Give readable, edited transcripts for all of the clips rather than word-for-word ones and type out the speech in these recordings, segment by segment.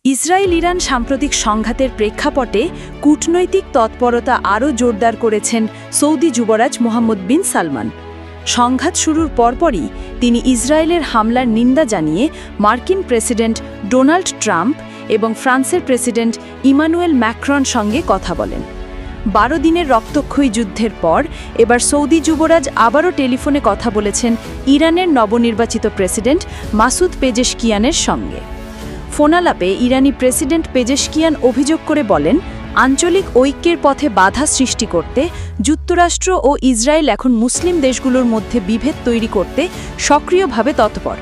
Israel Iran সাম্প্রতিক সংঘাতের প্রেক্ষাপটে কূটনৈতিক তৎপরতা আরও জোরদার করেছেন সৌদি যুবরাজ মোহাম্মদ বিন সালমান। সংঘাত শুরুর পরপরই তিনি ইসরায়েলের হামলার নিন্দা জানিয়ে মার্কিন প্রেসিডেন্ট ডোনাল্ড ট্রাম্প এবং ফ্রান্সের প্রেসিডেন্ট ইমানুয়েল ম্যাক্রন সঙ্গে কথা বলেন। 12 দিনের রক্তক্ষয়ী যুদ্ধের পর এবার সৌদি যুবরাজ আবারও টেলিফোনে কথা বলেছেন ইরানের নবনির্বাচিত প্রেসিডেন্ট মাসুদ পেজেশকিয়ানের সঙ্গে। ফোনালাপে ইরানি প্রেসিডেন্ট পেজেশকিয়ান অভিযোগ করে বলেন, আঞ্চলিক ঐক্যের পথে বাধা সৃষ্টি করতে যুক্তরাষ্ট্র ও ইসরায়েল এখন মুসলিম দেশগুলোর মধ্যে বিভেদ তৈরি করতে সক্রিয়ভাবে তৎপর।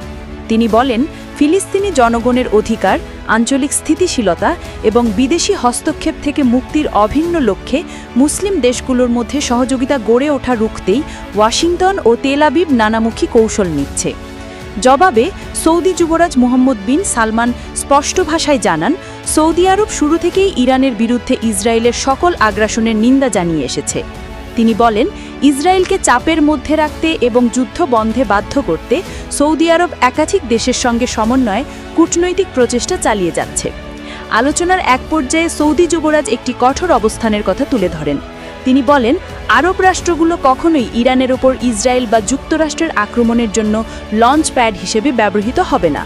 তিনি বলেন, ফিলিস্তিনি জনগণের অধিকার, আঞ্চলিক স্থিতিশীলতা এবং বিদেশি হস্তক্ষেপ থেকে মুক্তির অভিন্ন লক্ষ্যে মুসলিম দেশগুলোর মধ্যে সহযোগিতা গড়ে ওঠা রুখতেই ওয়াশিংটন ও তেল আবিব নানামুখী কৌশল নিচ্ছে। জবাবে সৌদি যুবরাজ মোহাম্মদ বিন সালমান স্পষ্ট ভাষায় জানান, সৌদি আরব শুরু থেকেই ইরানের বিরুদ্ধে ইসরায়েলের সকল আগ্রাসনের নিন্দা জানিয়ে এসেছে। তিনি বলেন, ইসরায়েলকে চাপের মধ্যে রাখতে এবং যুদ্ধ বন্ধে বাধ্য করতে সৌদি আরব একাধিক দেশের সঙ্গে সমন্বয়ে কূটনৈতিক প্রচেষ্টা চালিয়ে যাচ্ছে। আলোচনার এক পর্যায়ে সৌদি যুবরাজ একটি কঠোর অবস্থানের কথা তুলে ধরেন। তিনি বলেন, আরব রাষ্ট্রগুলো কখনোই ইরানের ওপর ইসরায়েল বা যুক্তরাষ্ট্রের আক্রমণের জন্য লঞ্চ প্যাড হিসেবে ব্যবহৃত হবে না।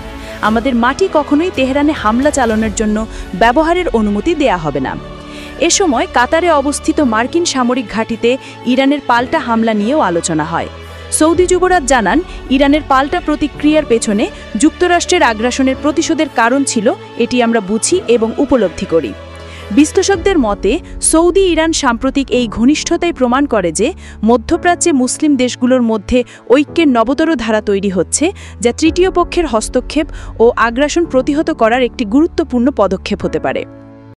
আমাদের মাটি কখনোই তেহরানে হামলা চালানোর জন্য ব্যবহারের অনুমতি দেয়া হবে না। এ সময় কাতারে অবস্থিত মার্কিন সামরিক ঘাঁটিতে ইরানের পাল্টা হামলা নিয়েও আলোচনা হয়। সৌদি যুবরাজ জানান, ইরানের পাল্টা প্রতিক্রিয়ার পেছনে যুক্তরাষ্ট্রের আগ্রাসনের প্রতিশোধের কারণ ছিল, এটি আমরা বুঝি এবং উপলব্ধি করি। বিশ্লেষকদের মতে সৌদি ইরান সাম্প্রতিক এই ঘনিষ্ঠতাই প্রমাণ করে যে মধ্যপ্রাচ্যে মুসলিম দেশগুলোর মধ্যে ঐক্যের নবতর ধারা তৈরি হচ্ছে, যা তৃতীয় পক্ষের হস্তক্ষেপ ও আগ্রাসন প্রতিহত করার একটি গুরুত্বপূর্ণ পদক্ষেপ হতে পারে।